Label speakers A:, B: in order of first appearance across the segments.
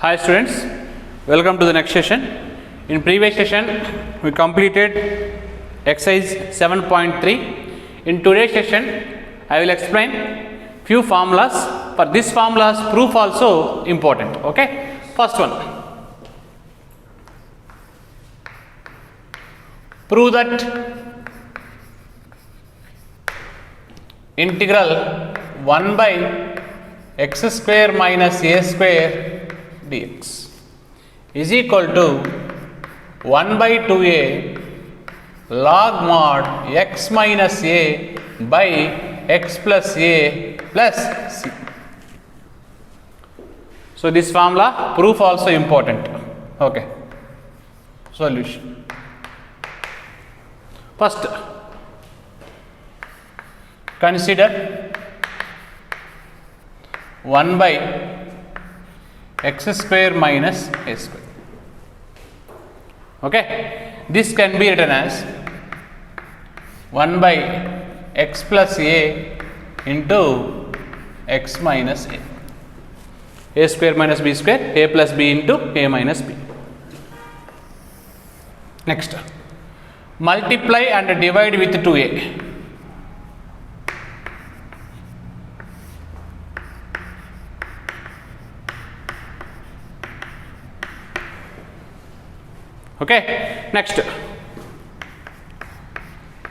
A: Hi students, welcome to the next session. In previous session we completed exercise 7.3. In today's session I will explain few formulas. For this formulas proof also important. Okay, first one, prove that integral 1 by x square minus a square dx is equal to 1 by 2a log mod x minus a by x plus a plus c. So this formula proof also important. Okay, solution. First, consider 1 by x square minus a square. Okay, this can be written as 1 by x plus a into x minus a square minus b square, a plus b into a minus b. Next, multiply and divide with 2a. Okay, next,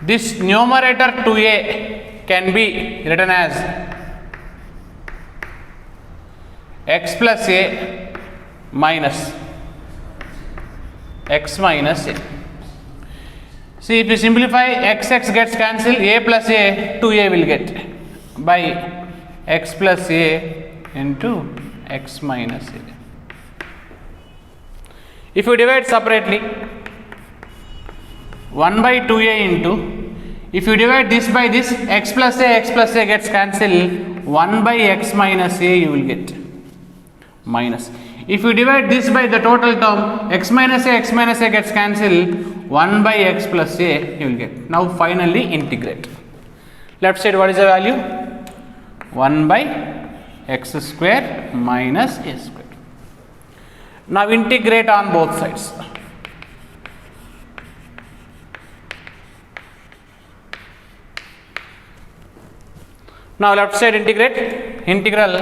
A: this numerator 2a can be written as x plus a minus x minus a. See, if you simplify, x gets cancelled, a plus a 2a will get by x plus a into x minus a. If you divide separately, 1 by 2a into, if you divide this by this, x plus a gets cancelled, 1 by x minus a you will get minus. If you divide this by the total term, x minus a gets cancelled, 1 by x plus a you will get. Now finally integrate. Left side what is the value? 1 by x square minus a square. Now integrate on both sides. Now left side integrate. Integral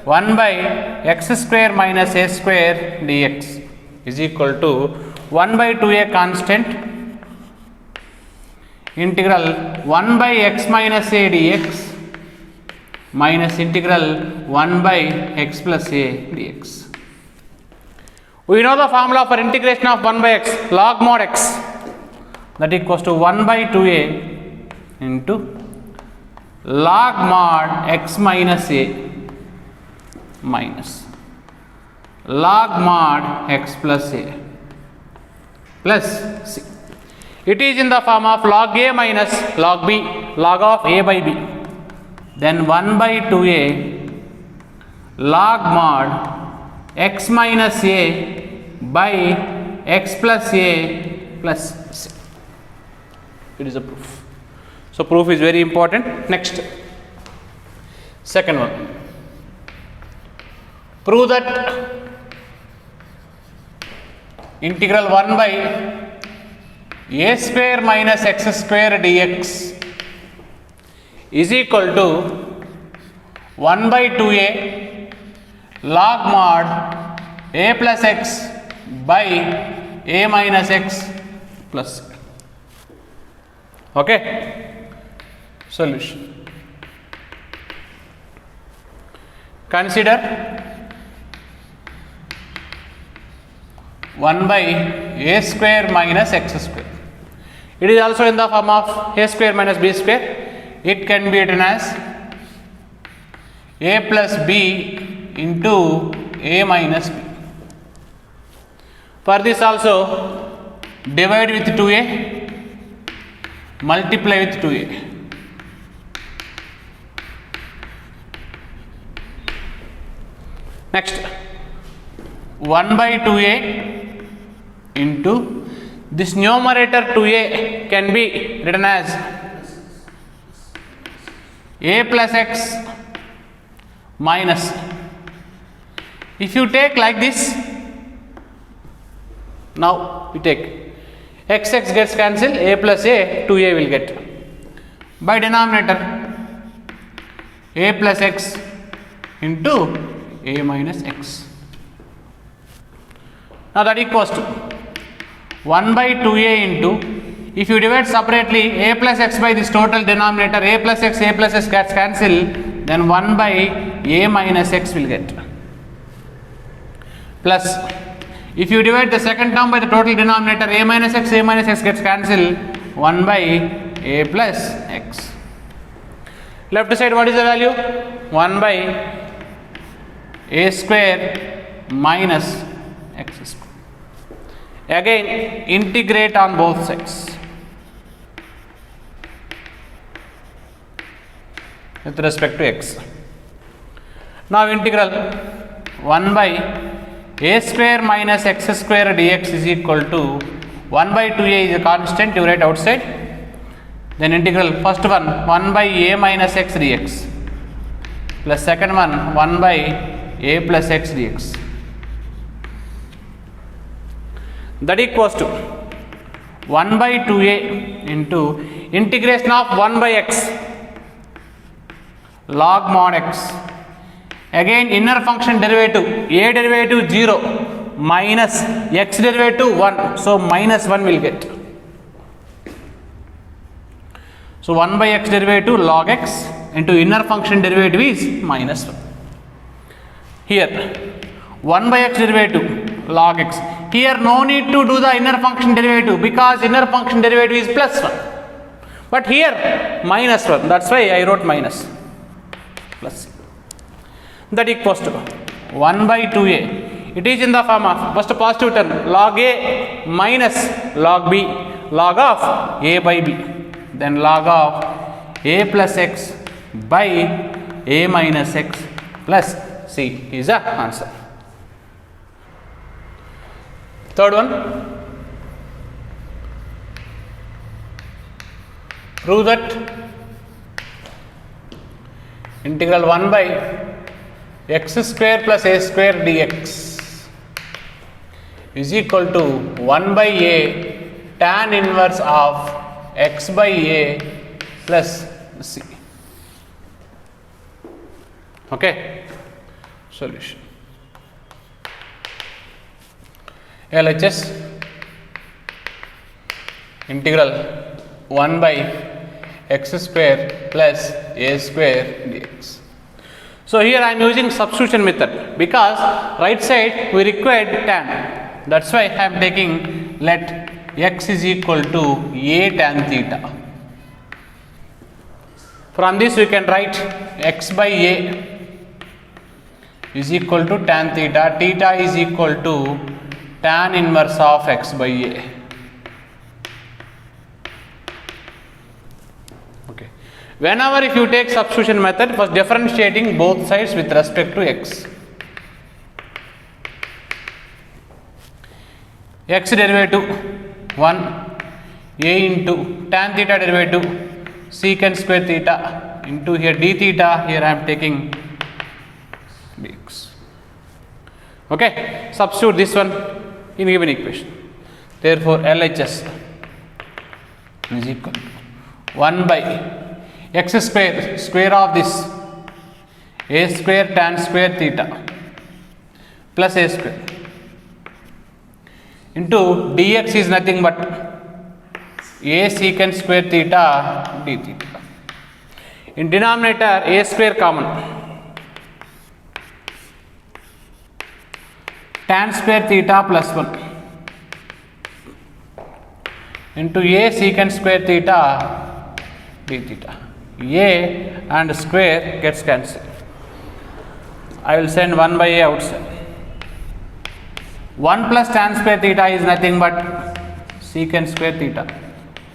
A: 1 by x square minus a square dx is equal to 1 by 2a constant integral 1 by x minus a dx minus integral 1 by x plus a dx. We know the formula for integration of 1 by x, log mod x, that equals to 1 by 2a into log mod x minus a minus log mod x plus a plus c. It is in the form of log a minus log b, log of a by b. Then 1 by 2a log mod x minus a by x plus a plus c. It is a proof. So proof is very important. Next, second one, prove that integral 1 by a square minus x square dx is equal to 1 by 2a log mod a plus x by a minus x plus c. Okay, solution. Consider 1 by a square minus x square. It is also in the form of a square minus b square. It can be written as a plus b into a minus b. For this also divide with 2a, multiply with 2a. Next, 1 by 2a into this numerator 2a can be written as a plus x minus If you take like this, now we take x gets cancelled, a plus a, 2a will get. By denominator, a plus x into a minus x. Now that equals to 1 by 2a into, if you divide separately a plus x by this total denominator, a plus x gets cancelled, then 1 by a minus x will get. Plus, if you divide the second term by the total denominator, a minus x gets cancelled, 1 by a plus x. Left side, what is the value? 1 by a square minus x square. Again, integrate on both sides with respect to x. Now integral 1 by a square minus x square dx is equal to 1 by 2a is a constant, you write outside. Then integral first one 1 by a minus x dx plus second one 1 by a plus x dx. That equals to 1 by 2a into integration of 1 by x log mod x. Again inner function derivative, a derivative 0 minus x derivative 1, so minus 1 will get. So 1 by x derivative log x into inner function derivative is minus 1. Here 1 by x derivative log x. Here no need to do the inner function derivative because inner function derivative is plus 1. But here minus 1, that's why I wrote minus plus. That equals to 1 by 2a. It is in the form of first positive term log a minus log b, log of a by b, then log of a plus x by a minus x plus c is the answer. Third one, prove that integral 1 by x square plus a square dx is equal to 1 by a tan inverse of x by a plus c. Okay, solution. LHS integral 1 by x square plus a square dx. So here I am using substitution method because right side we required tan, that's why I am taking let x is equal to a tan theta. From this we can write x by a is equal to tan theta, theta is equal to tan inverse of x by a. Okay. Whenever if you take substitution method, first differentiating both sides with respect to x. X derivative 1 a into tan theta derivative secant square theta into here d theta, here I am taking dx. Okay, substitute this one in given equation. Therefore, LHS is equal to 1 by x square, square of this a square tan square theta plus a square into dx is nothing but a secant square theta d theta. In denominator a square common, tan square theta plus 1 into a secant square theta d theta. A and square gets cancelled. I will send 1 by a outside. 1 plus tan square theta is nothing but secant square theta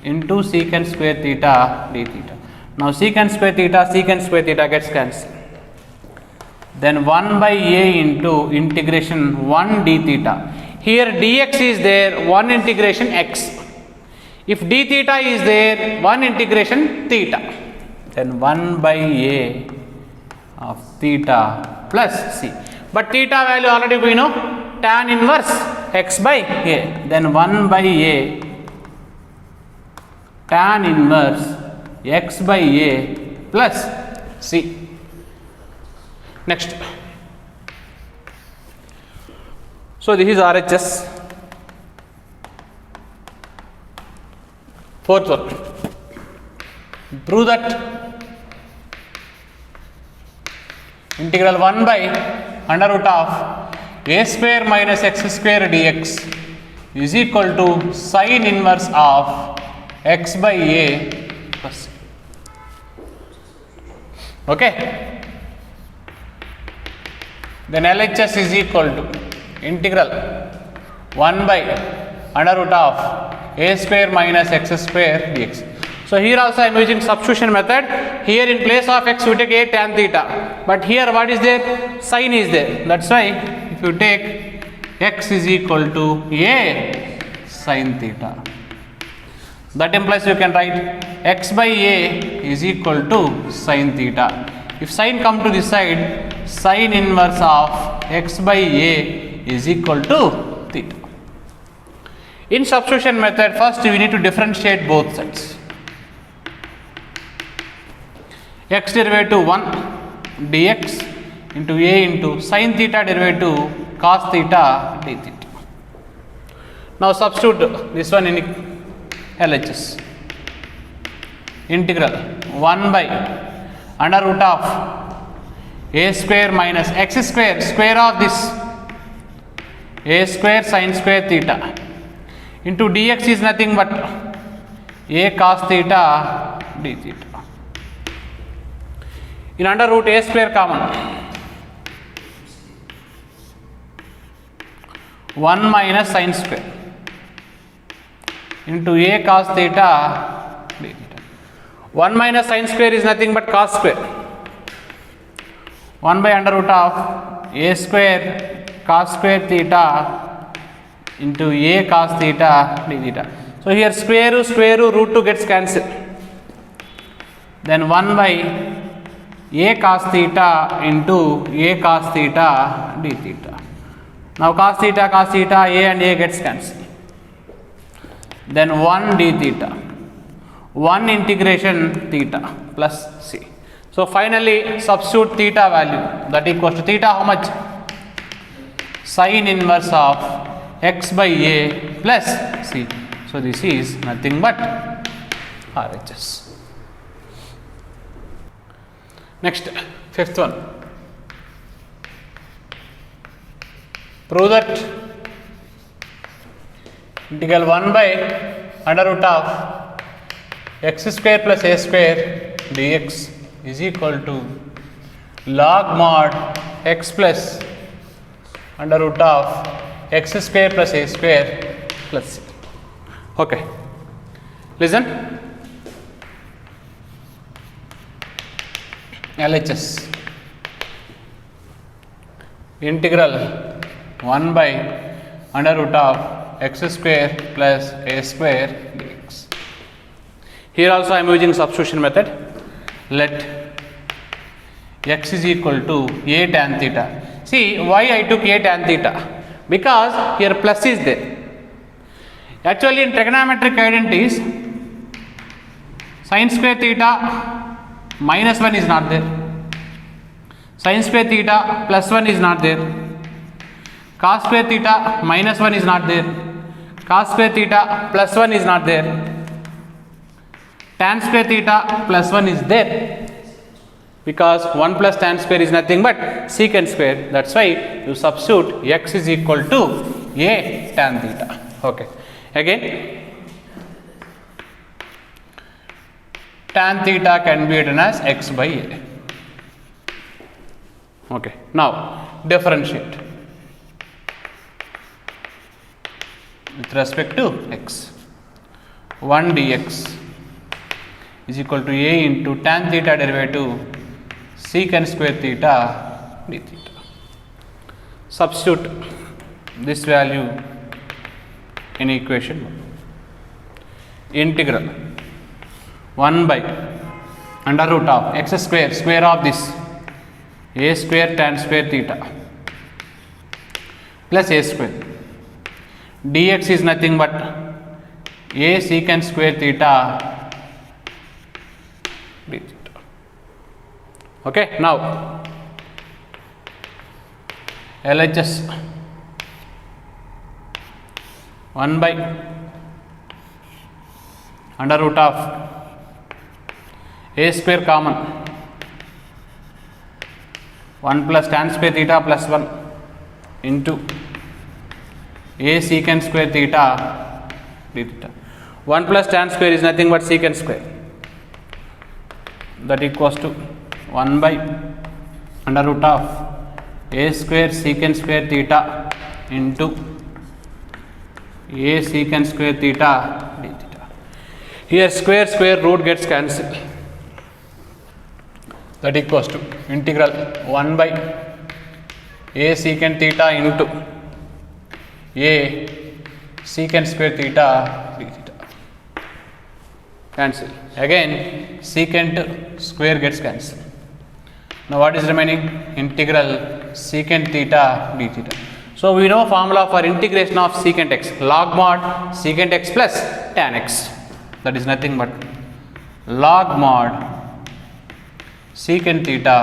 A: into secant square theta d theta. Now secant square theta gets cancelled. Then 1 by a into integration 1 d theta. Here dx is there, 1 integration x. If d theta is there, 1 integration theta. Then 1 by a of theta plus c. but theta value already we know, tan inverse x by a, then 1 by a tan inverse x by a plus c. Next, so this is RHS. Fourth one, prove that integral 1 by under root of a square minus x square dx is equal to sin inverse of x by a plus c. Okay, then LHS is equal to integral 1 by under root of a square minus x square dx. So here also I am using substitution method. Here in place of x we take a tan theta, but here what is there? Sin is there. That's why if you take x is equal to a sin theta, that implies you can write x by a is equal to sin theta. If sin come to this side, sin inverse of x by a is equal to theta. In substitution method, first we need to differentiate both sides. X derivative 1 dx into a into sin theta derivative cos theta d theta. Now substitute this one in LHS. Integral 1 by under root of a square minus x square, square of this a square sin square theta into dx is nothing but a cos theta d theta. In under root a square common, 1 minus sin square into a cos theta d theta. 1 minus sin square is nothing but cos square. 1 by under root of a square cos square theta into a cos theta d theta. So here square root 2 gets cancelled. Then 1 by a cos theta into a cos theta d theta. Now cos theta a and a gets cancelled. Then 1 d theta, 1 integration theta plus c. So finally substitute theta value, that equals to theta how much? Sin inverse of x by a plus c. So this is nothing but RHS. Next, fifth one, prove that integral 1 by under root of x square plus a square dx is equal to log mod x plus under root of x square plus a square plus c. Okay, listen. LHS integral 1 by under root of x square plus a square dx. Here also I am using substitution method. Let x is equal to a tan theta. See why I took a tan theta? Because here plus is there. Actually in trigonometric identities, sin square theta minus 1 is not there, sin square theta plus 1 is not there, cos square theta minus 1 is not there, cos square theta plus 1 is not there, tan square theta plus 1 is there, because 1 plus tan square is nothing but secant square. That's why you substitute x is equal to a tan theta. Okay, again tan theta can be written as x by a. Okay, now differentiate with respect to x. 1 dx is equal to a into tan theta derivative secant square theta d theta. Substitute this value in equation 1. Integral 1 by under root of x square, square of this a square tan square theta plus a square. Dx is nothing but a secant square theta d theta. Okay, now LHS 1 by under root of a square common 1 plus tan square theta plus 1 into a secant square theta d theta. 1 plus tan square is nothing but secant square, that equals to 1 by under root of a square secant square theta into a secant square theta d theta. Here square root gets cancelled, that equals to integral 1 by a secant theta into a secant square theta d theta. Cancel. Again secant square gets cancelled. Now what is remaining? Integral secant theta d theta. So we know formula for integration of secant x, log mod secant x plus tan x, that is nothing but log mod secant theta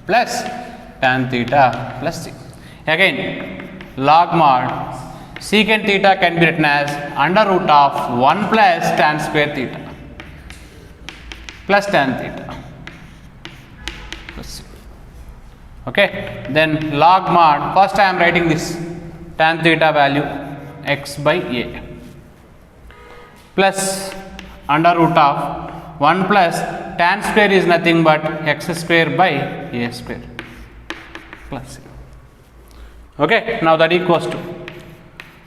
A: plus tan theta plus c. Again log mod secant theta can be written as under root of 1 plus tan square theta plus tan theta plus c. Okay, then log mod, first I am writing this tan theta value x by a plus under root of 1 plus tan square is nothing but x square by a square plus c. Okay, now that equals to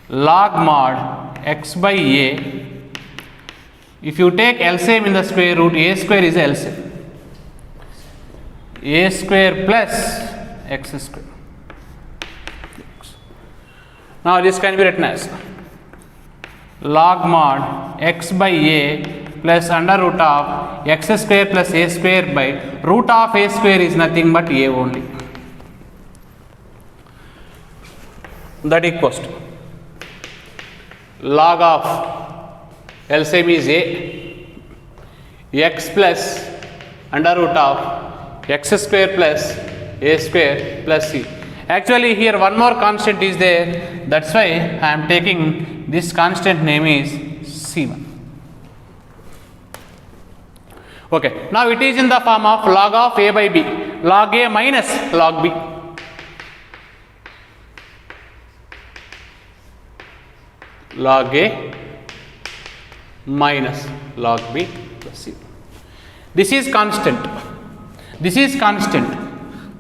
A: log mod x by a. If you take LCM in the square root, a square is LCM, a square plus x square. Now this can be written as log mod x by a plus under root of x square plus a square by root of a square is nothing but a only, that equals to log of LCM is a, x plus under root of x square plus a square plus c. Actually here one more constant is there, that's why I am taking this constant name is c1. Okay, now it is in the form of log of a by b, log a minus log b. Log a minus log b plus c. This is constant. This is constant.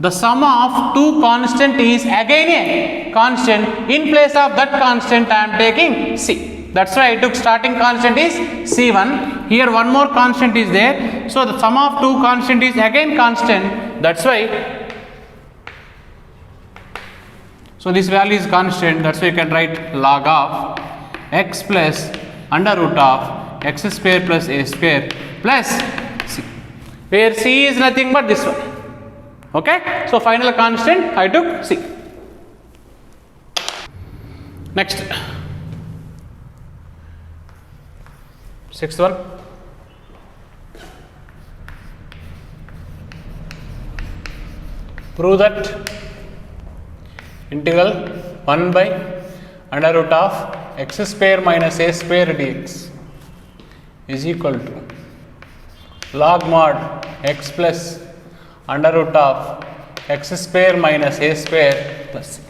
A: The sum of two constant is again a constant. In place of that constant I am taking c. That's why I took starting constant is c1. Here one more constant is there. So the sum of two constant is again constant. That's why. So this value is constant. That's why you can write log of x plus under root of x square plus a square plus c, where c is nothing but this one. Okay, so final constant I took c. Next, sixth one, prove that integral 1 by under root of x square minus a square dx is equal to log mod x plus under root of x square minus a square plus c.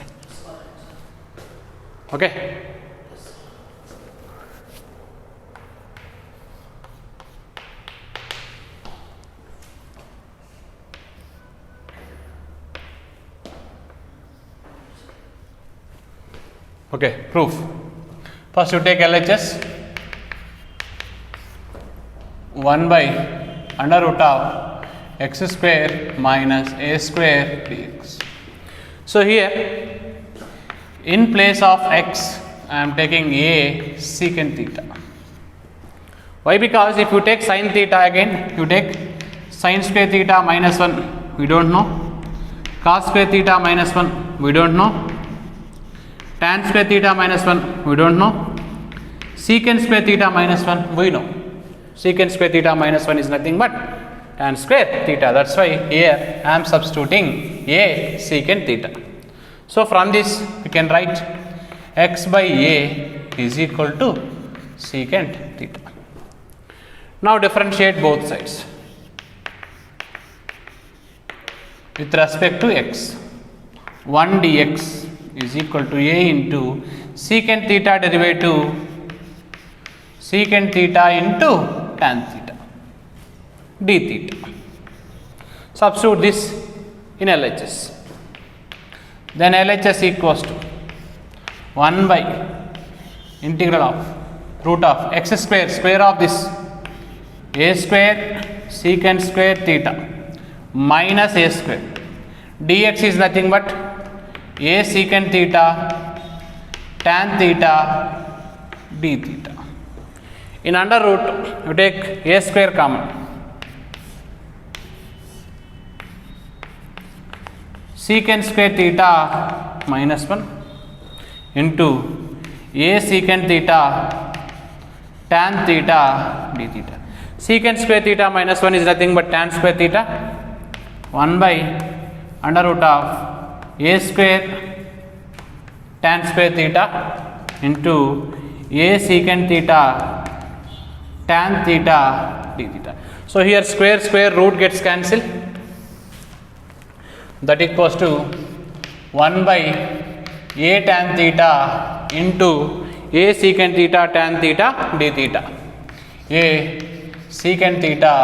A: Okay. Okay, proof. First you take LHS 1 by under root of x square minus a square dx. So here in place of x I am taking a secant theta. Why? Because if you take sin theta again, you take sin square theta minus 1, we don't know, cos square theta minus 1, we don't know, tan square theta minus 1 we don't know, secant square theta minus 1 we know. Secant square theta minus 1 is nothing but tan square theta. That's why here I am substituting a secant theta. So from this we can write x by a is equal to secant theta. Now differentiate both sides with respect to x. 1 dx is equal to a into secant theta derivative secant theta into tan theta d theta. Substitute this in LHS. Then LHS equals to 1 by integral of root of x square, square of this a square secant square theta minus a square dx is nothing but a secant theta tan theta d theta. In under root you take a square common, secant square theta minus 1 into a secant theta tan theta d theta. Secant square theta minus 1 is nothing but tan square theta, 1 by under root of a square tan square theta into a secant theta tan theta d theta. So here square root gets cancelled, that equals to 1 by a tan theta into a secant theta tan theta d theta, a secant theta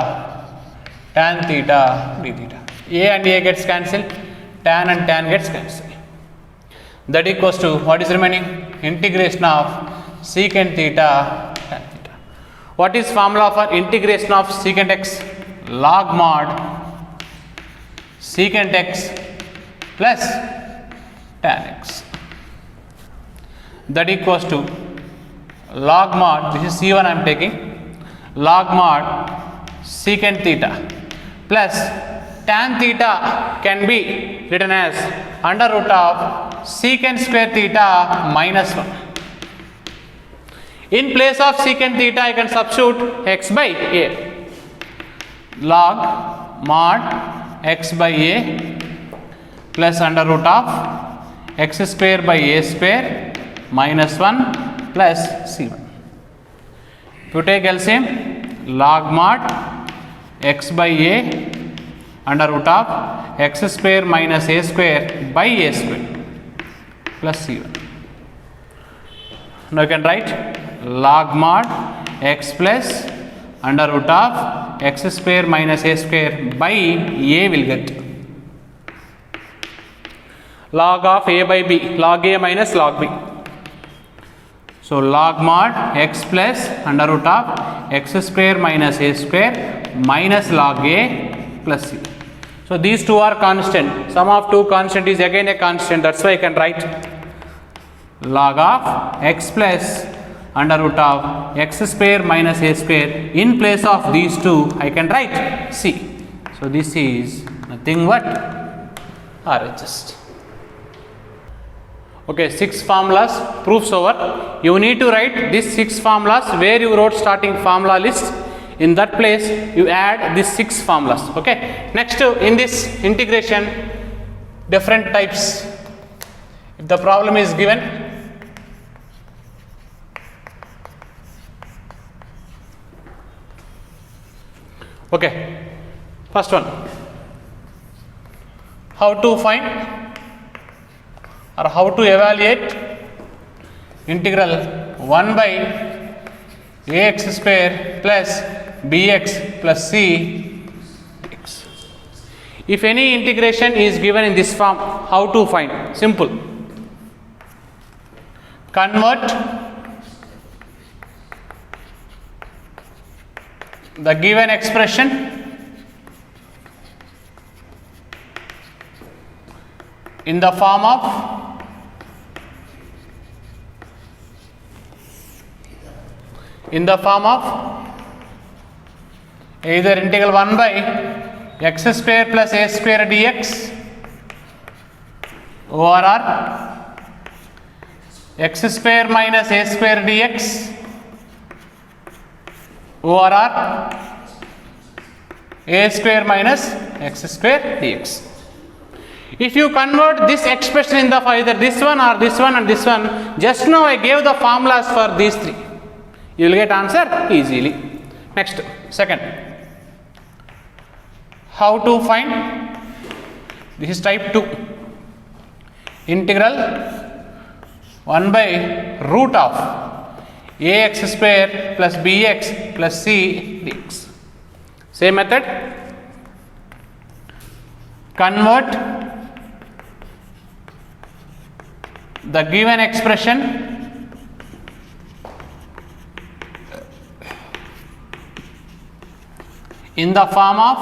A: tan theta d theta. A and a gets cancelled, tan and tan gets cancelled. That equals to what is remaining? Integration of secant theta tan theta. What is formula for integration of secant x? Log mod secant x plus tan x. That equals to log mod, this is C1 I am taking, log mod secant theta plus tan theta can be written as under root of secant square theta minus 1. In place of secant theta I can substitute x by a, log mod x by a plus under root of x square by a square minus 1 plus c1. If you take LCM, log mod x by a under root of x square minus a square by a square plus c1. Now you can write log mod x plus under root of x square minus a square by a will get log of a by b, log a minus log b. So log mod x plus under root of x square minus a square minus log a plus c. So these two are constant. Sum of two constant is again a constant. That's why I can write log of x plus under root of x square minus a square. In place of these two I can write c. So this is nothing but RHS. Okay, 6 formulas, proofs over. You need to write these 6 formulas where you wrote starting formula list. In that place you add these 6 formulas. Okay. Next, in this integration, different types. If the problem is given, okay, first one, how to find or how to evaluate integral 1 by ax square plus bx plus c dx. If any integration is given in this form, how to find? Simple. Convert the given expression in the form of either integral 1 by x square plus a square dx over x square minus a square dx over r a square minus x square dx. If you convert this expression in the either this one or this one and this one, just now I gave the formulas for these three. You will get answer easily. Next, second. How to find? This is type 2. Integral 1 by root of ax square plus bx plus c dx. Same method. Convert the given expression in the form of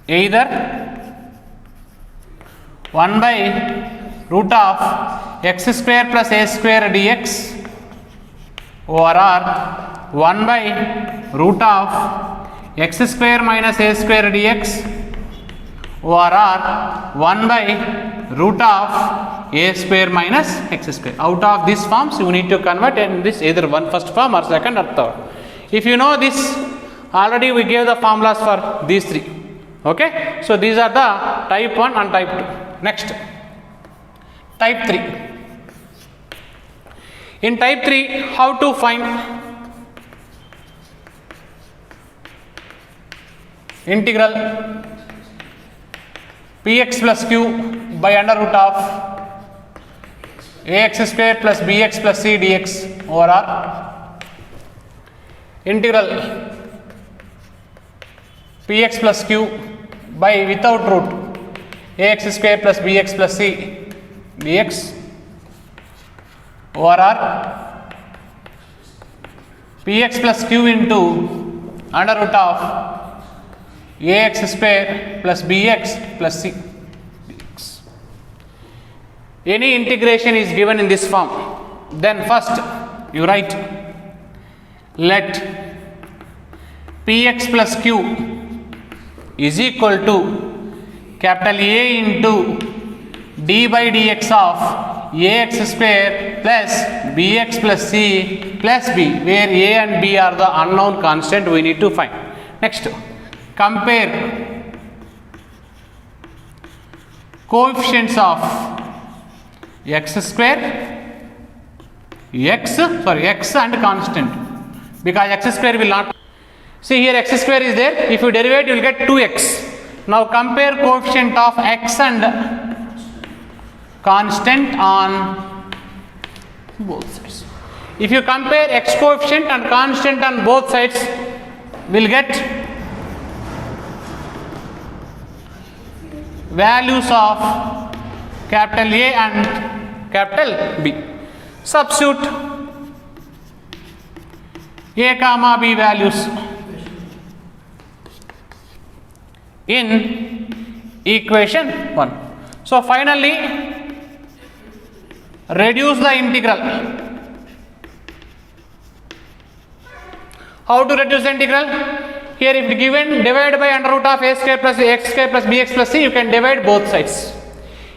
A: either 1 by root of x square plus a square dx over r 1 by root of x square minus a square dx over r 1 by root of a square minus x square. Out of these forms you need to convert in this either one first form or second or third. If you know this, already we gave the formulas for these three. Okay, so these are the type 1 and type 2. Next, type 3. In type 3, how to find integral px plus q by under root of ax square plus bx plus c dx over r, integral px plus q by without root ax square plus bx plus c dx over r, px plus q into under root of ax square plus bx plus c dx. Any integration is given in this form. Then first you write let px plus q is equal to capital A into d by dx of ax square plus bx plus c plus b, where a and b are the unknown constant we need to find. Next, compare coefficients of x square, x and constant, because x square will not. See here x square is there, if you derivate you will get 2x. Now compare coefficient of x and constant on both sides. If you compare x coefficient and constant on both sides, we will get values of capital A and capital B. Substitute A comma B values in equation 1. So finally reduce the integral. How to reduce the integral? Here if given, divide by under root of a square plus x square plus bx plus c, you can divide both sides.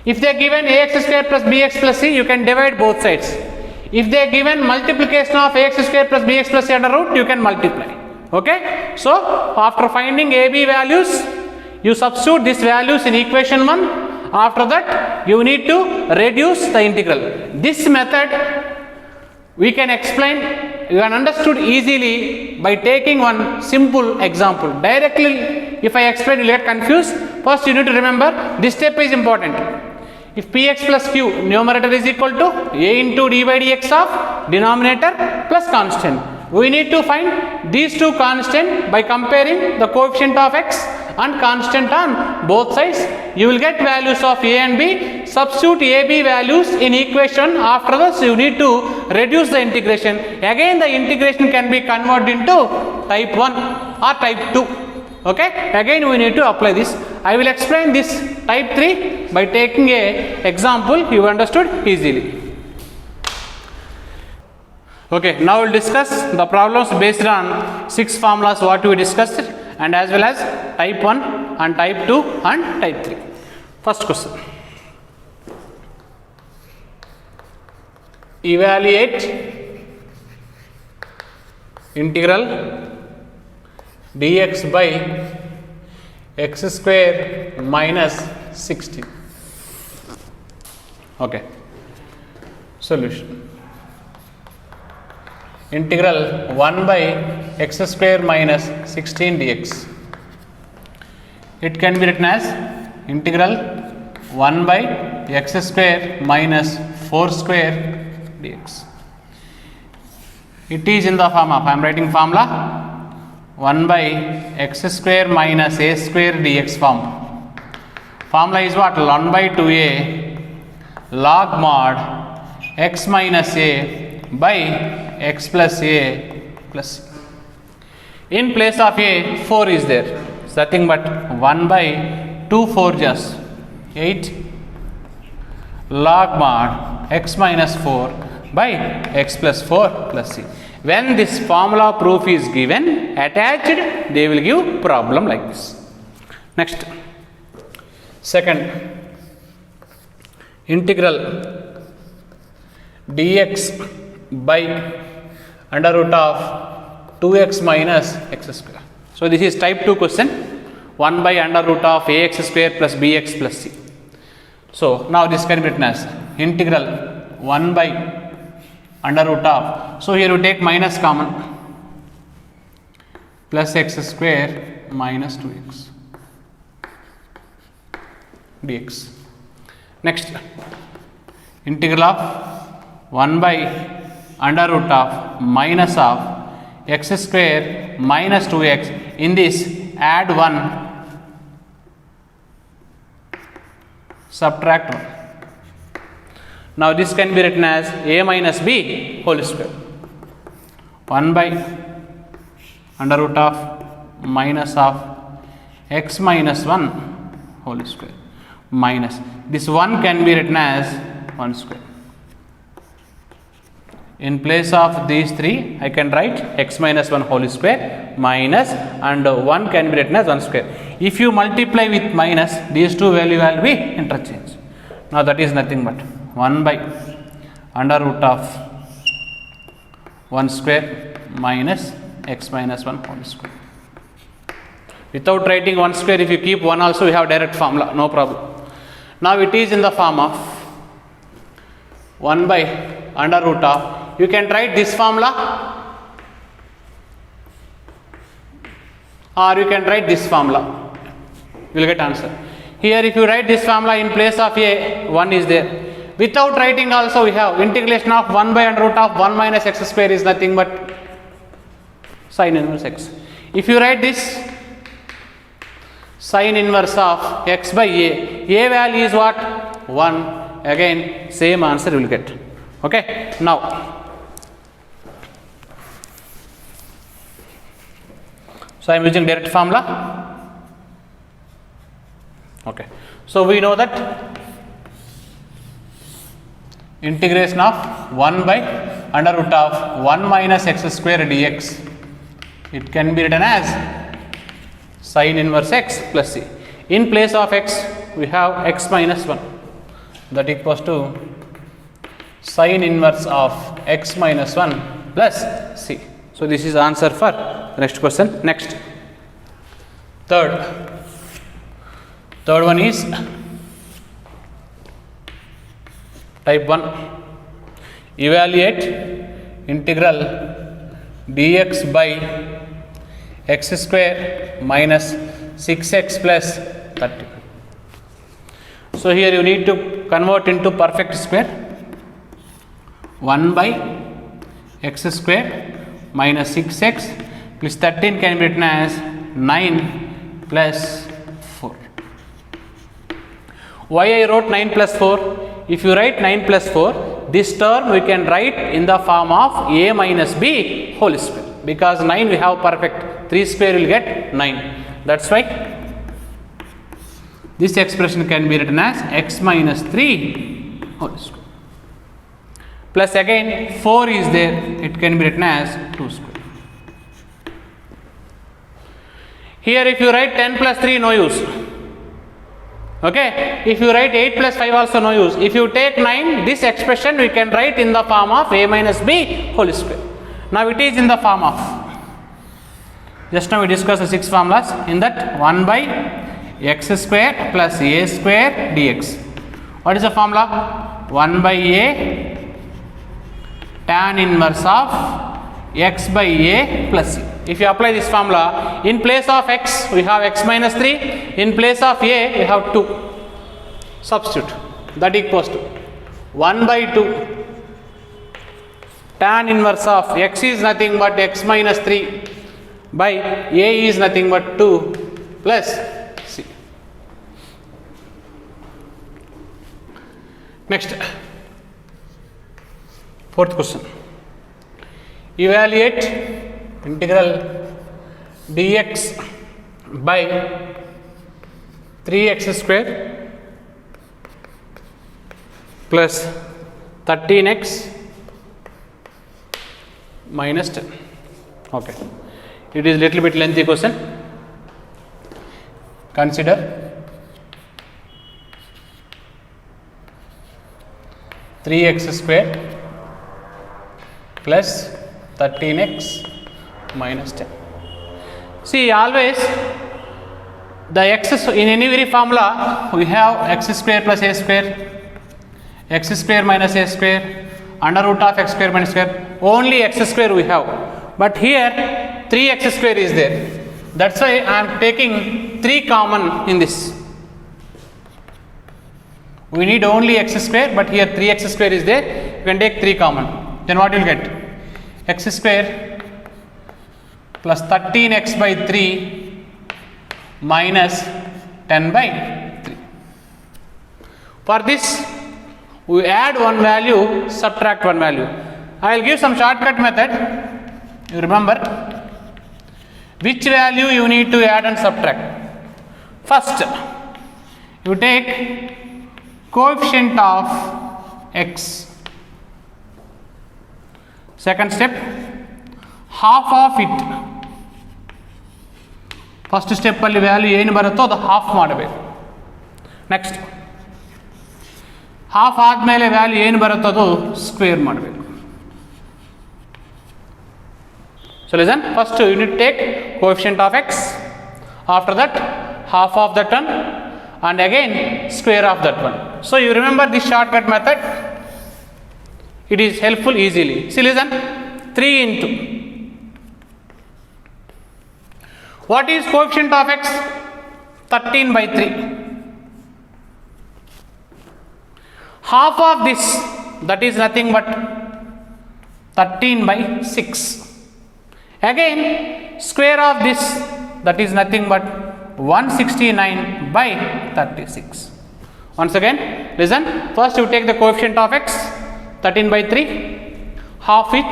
A: If they are given ax square plus bx plus c, you can divide both sides. If they are given multiplication of ax square plus bx plus c under root, you can multiply. Okay. So after finding a b values, you substitute these values in equation 1. After that you need to reduce the integral. This method we can explain, you can understood easily by taking one simple example. Directly if I explain you will get confused. First you need to remember this step is important. If px plus q numerator is equal to a into d by dx of denominator plus constant, we need to find these two constant by comparing the coefficient of x and constant on both sides. You will get values of a and b. Substitute a b values in equation. After this you need to reduce the integration. Again the integration can be converted into type 1 or type 2. Okay, again we need to apply this. I will explain this type 3 by taking a example you understood easily. Okay, now we will discuss the problems based on 6 formulas what we discussed, and as well as type 1 and type 2 and type 3. First question. evaluate integral dx by x square minus 16. Okay. Solution. Integral 1 by x square minus 16 dx. It can be written as integral 1 by x square minus 4 square dx. It is in the form of, I am writing formula 1 by x square minus a square dx form. Formula is what? 1 by 2a log mod x minus a by x plus a plus c. In place of a, 4 is there. It's nothing but 1 by 2 4 just 8 log mod x minus 4 by x plus 4 plus c. When this formula proof is given, attached, they will give problem like this. Next, second, integral dx by under root of 2x minus x square. So this is type 2 question, 1 by under root of ax square plus bx plus c. So now this can be written as integral 1 by under root of, so here we take minus common, plus x square minus 2x dx. Next, integral of 1 by under root of minus of x square minus 2x. In this, add 1, subtract 1. Now this can be written as a minus b whole square. 1 by under root of minus of x minus 1 whole square minus, this 1 can be written as 1 square. In place of these 3, I can write x minus 1 whole square minus, and 1 can be written as 1 square. If you multiply with minus, these two value will be interchanged. Now that is nothing but 1 by under root of 1 square minus x minus 1 whole square. Without writing 1 square, if you keep 1 also, we have direct formula, no problem. Now it is in the form of 1 by under root of, you can write this formula or you can write this formula, you will get answer. Here if you write this formula, in place of a, 1 is there. Without writing also, we have integration of 1 by under root of 1 minus x square is nothing but sin inverse x. If you write this, sin inverse of x by a value is what? 1. Again same answer you will get. Okay. Now, so I am using direct formula. Okay. So we know that integration of 1 by under root of 1 minus x square dx, it can be written as sin inverse x plus c. In place of x, we have x minus 1, that equals to sin inverse of x minus 1 plus c. So this is answer for next question. Next, third one is type 1. Evaluate integral dx by x square minus 6x plus 30. So here you need to convert into perfect square. 1 by x square minus 6x plus 13 can be written as 9 plus 4. Why I wrote 9 plus 4? If you write 9 plus 4, this term we can write in the form of a minus b whole square, because 9 we have perfect, 3 square will get 9. That's why this expression can be written as x minus 3 whole square. Plus again 4 is there, it can be written as 2 square. Here if you write 10 plus 3, no use. Okay, if you write 8 plus 5 also no use. If you take 9, this expression we can write in the form of a minus b whole square. Now it is in the form of, just now we discussed the 6 formulas. In that 1 by x square plus a square dx. What is the formula? 1 by a tan inverse of x by a plus c. If you apply this formula, in place of x we have x minus 3, in place of a we have 2. Substitute, that equals to 1 by 2 tan inverse of x is nothing but x minus 3 by a is nothing but 2 plus c. Next, fourth question. Evaluate integral dx by 3x square plus 13x minus 10. Okay, it is little bit lengthy question. Consider 3x square plus 13x minus 10. See, always the x in any formula we have x square plus a square, x square minus a square, under root of x square minus square, only x square we have, but here 3x square is there. That's why I am taking 3 common in this. We need only x square, but here 3x square is there, you can take 3 common. Then what you will get? X square plus 13x by 3 minus 10 by 3. For this, we add one value, subtract one value. I will give some shortcut method. You remember which value you need to add and subtract. First, you take coefficient of x. Second step, half of it. First step ಅಲ್ಲಿ value ಏನು ಬರುತ್ತೋ ಅದು half ಮಾಡಬೇಕು. Next half ಆದಮೇಲೆ value ಏನು ಬರುತ್ತೋ ಅದು square ಮಾಡಬೇಕು. So listen, first you need to take coefficient of x, after that half of that one, and again square of that one. So you remember this shortcut method, it is helpful easily. See, listen, 3 into, what is coefficient of x? 13 by 3. Half of this, that is nothing but 13 by 6. Again square of this, that is nothing but 169 by 36. Once again listen, first you take the coefficient of x 13 by 3, half it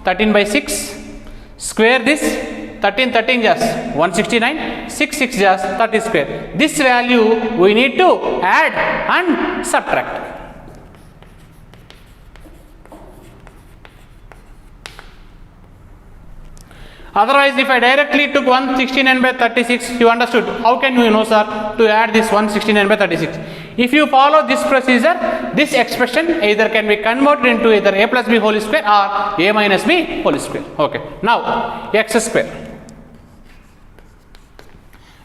A: 13 by 6, square this, 13 just 169, 6 just 30 square. This value we need to add and subtract. Otherwise, if I directly took 169 by 36, you understood. How can you know, sir, to add this 169 by 36? If you follow this procedure, this expression either can be converted into either a plus b whole square or a minus b whole square. Okay. Now, x square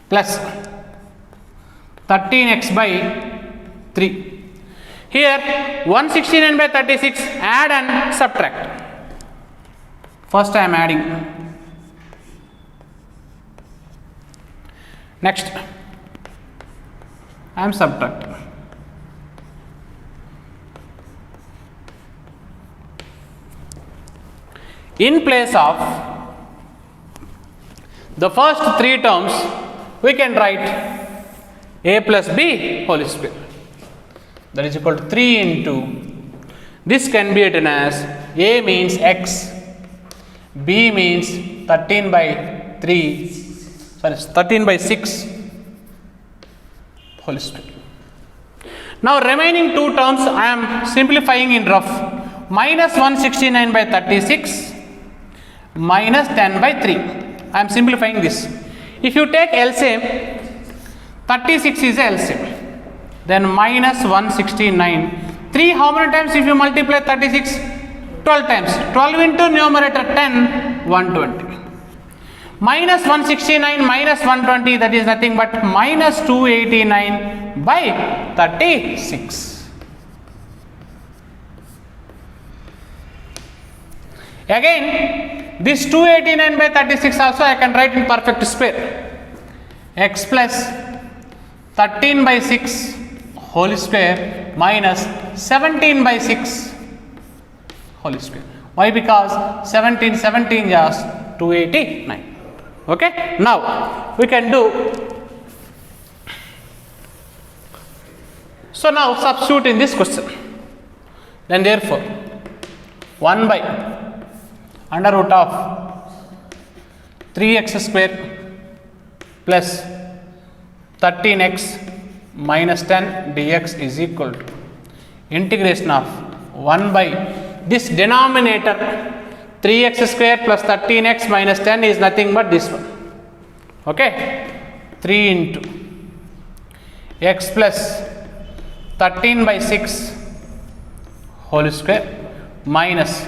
A: plus 13x by 3. Here, 169 by 36, add and subtract. First I am adding. Next, I am subtracting. In place of the first 3 terms, we can write a plus b whole square. That is equal to 3 into, this can be written as a means x, b means 13 by 3, 13 by 6 whole square. Now remaining 2 terms I am simplifying in rough. Minus 169 by 36 minus 10 by 3. I am simplifying this. If you take LCM, 36 is LCM. then minus 169. 3 how many times if you multiply 36? 12 times. 12 into numerator 10, 120. Minus 169 minus 120, that is nothing but minus 289 by 36. Again, this 289 by 36 also I can write in perfect square. X plus 13 by 6 whole square minus 17 by 6 whole square. Why? Because 17 is 289. Okay. Now we can do. So now substitute in this question. Then therefore 1 by under root of 3x square plus 13x minus 10 dx is equal to integration of 1 by this denominator 3x square plus 13x minus 10 is nothing but this one. Okay, 3 into x plus 13 by 6 whole square minus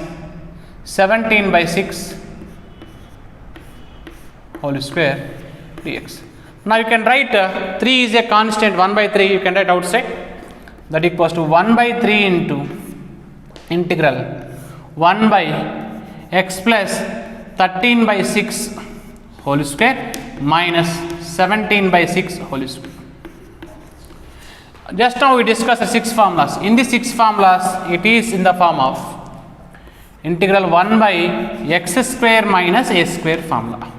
A: 17 by 6 whole square dx. Now you can write 3 is a constant, 1 by 3 you can write outside, that equals to 1 by 3 into integral 1 by x plus 13 by 6 whole square minus 17 by 6 whole square. Just now we discussed the 6 formulas. In the 6 formulas, it is in the form of integral 1 by x square minus a square formula.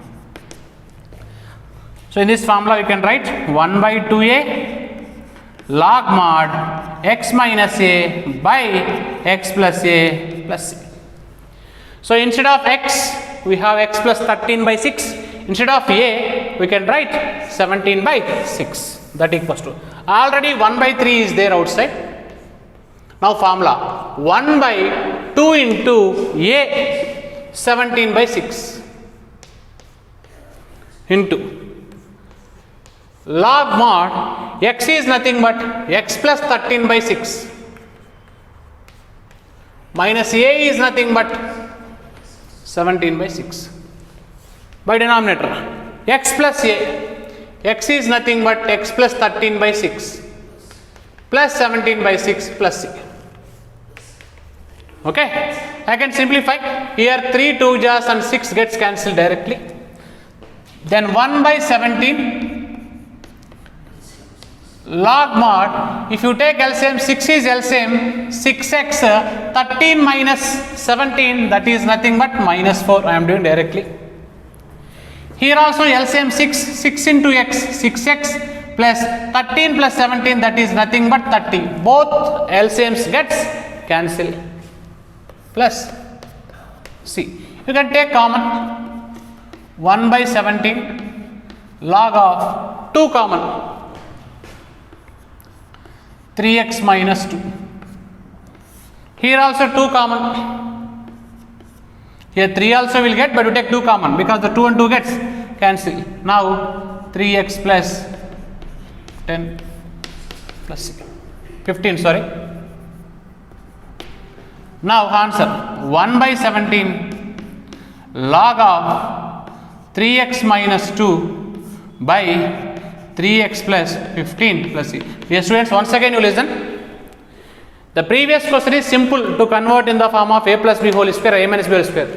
A: So in this formula you can write 1 by 2a log mod x minus a by x plus a plus c. So instead of x we have x plus 13 by 6, instead of a we can write 17 by 6, that equals to already 1 by 3 is there outside. Now formula 1 by 2 into a 17 by 6 into log mod x is nothing but x plus 13 by 6 minus a is nothing but 17 by 6 by denominator x plus a, x is nothing but x plus 13 by 6 plus 17 by 6 plus c. Okay, I can simplify here 3 2 jars and 6 gets cancelled directly, then 1 by 17 log mod, if you take LCM 6 is LCM 6x 13 minus 17, that is nothing but minus 4, I am doing directly. Here also LCM 6 into x 6x plus 13 plus 17, that is nothing but 30, both LCMs gets cancelled plus c. You can take common 1 by 17 log of 2 common 3x minus 2. Here also 2 common. Here 3 also will get, but you take 2 common because the 2 and 2 gets cancelled. Now 3x plus 10 plus 15, sorry. Now answer 1 by 17 log of 3x minus 2 by 3x plus 15 plus c. Dear students, once again you listen. The previous question is simple to convert in the form of a plus b whole square or a minus b whole square.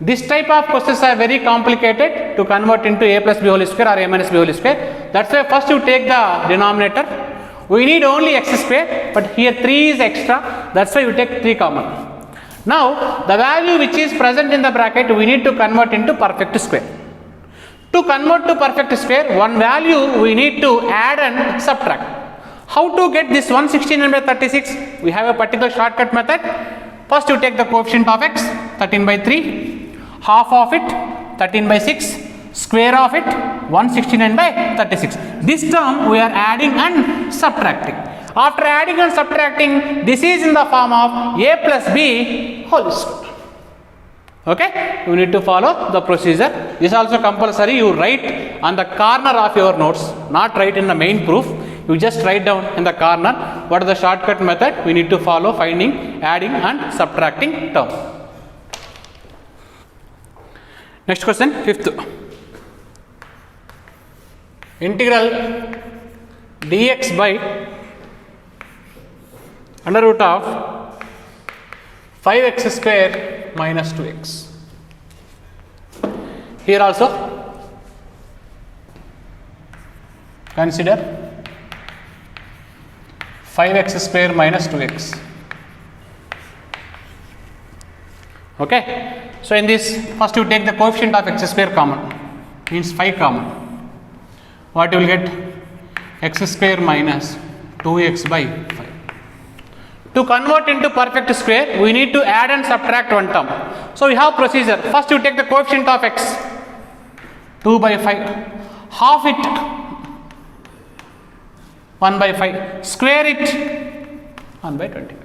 A: This type of questions are very complicated to convert into a plus b whole square or a minus b whole square. That's why first you take the denominator. We need only x square, but here 3 is extra. That's why you take 3 common. Now the value which is present in the bracket we need to convert into perfect square. To convert to perfect square, one value we need to add and subtract. How to get this 169 by 36? We have a particular shortcut method. First you take the coefficient of x 13 by 3, half of it 13 by 6, square of it 169 by 36. This term we are adding and subtracting. After adding and subtracting, this is in the form of a plus b whole square. Okay, you need to follow the procedure. This is also compulsory. You write on the corner of your notes, not write in the main proof. you just write down in the corner what is the shortcut method we need to follow finding, adding and subtracting term. Next question, fifth. Integral dx by under root of 5x square minus 2x. Here also consider 5x square minus 2x. Okay. So in this, first you take the coefficient of x square common, means 5 common. What you will get? X square minus 2x by 5. To convert into perfect square, we need to add and subtract one term. So we have procedure. First you take the coefficient of x, 2 by 5, half it 1 by 5, square it 1 by 25.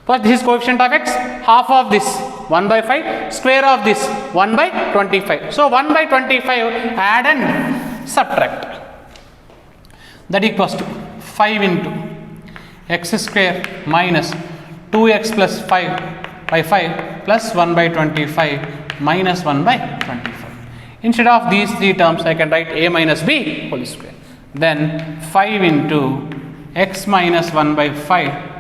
A: First this is coefficient of x, half of this 1 by 5, square of this 1 by 25. So 1 by 25 add and subtract. That equals to 5 into x square minus 2x plus 5 by 5 plus 1 by 25 minus 1 by 25. Instead of these three terms, I can write a minus b whole square. Then 5 into x minus 1 by 5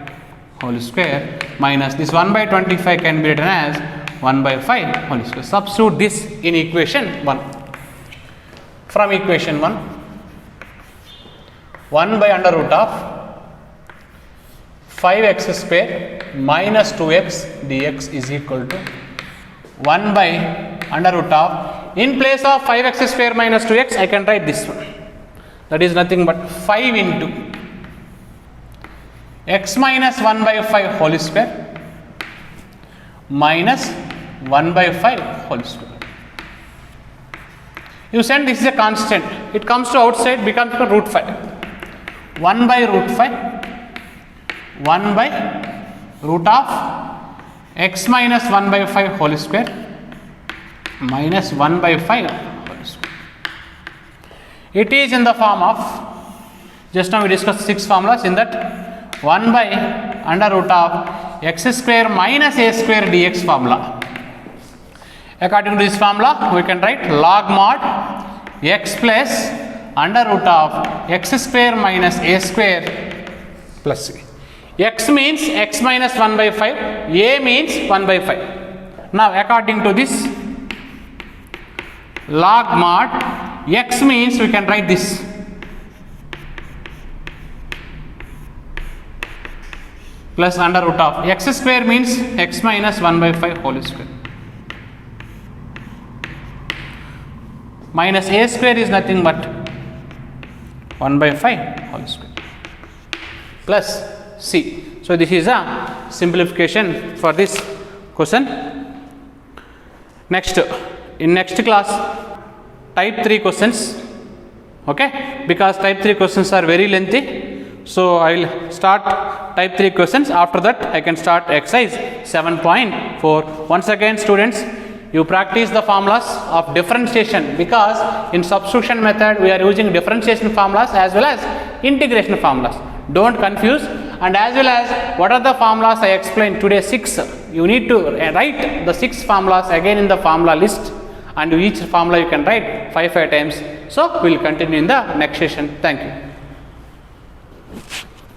A: whole square minus this 1 by 25 can be written as 1 by 5 whole square. Substitute this in equation 1. From equation 1, 1 by under root of 5x square minus 2x dx is equal to 1 by under root of, in place of 5x square minus 2x I can write this one, that is nothing but 5 into x minus 1 by 5 whole square minus 1 by 5 whole square. You said this is a constant, it comes to outside, becomes root 5. 1 by root 5, 1 by root of x minus 1 by 5 whole square minus 1 by 5 whole square. It is in the form of, just now we discussed 6 formulas, in that 1 by under root of x square minus a square dx formula. According to this formula, we can write log mod x plus under root of x square minus a square plus c. X means x minus 1 by 5, a means 1 by 5. Now according to this log mod x means, we can write this plus under root of x square means x minus 1 by 5 whole square minus a square is nothing but 1 by 5 whole square plus c. So this is a simplification for this question. Next, in next class, type 3 questions, okay, because type 3 questions are very lengthy. So I will start type 3 questions. After that I can start exercise 7.4. Once again students, you practice the formulas of differentiation, because in substitution method we are using differentiation formulas as well as integration formulas. Don't confuse. And as well as what are the formulas I explained today, 6. You need to write the 6 formulas again in the formula list, and each formula you can write 5 times. So we will continue in the next session. Thank you.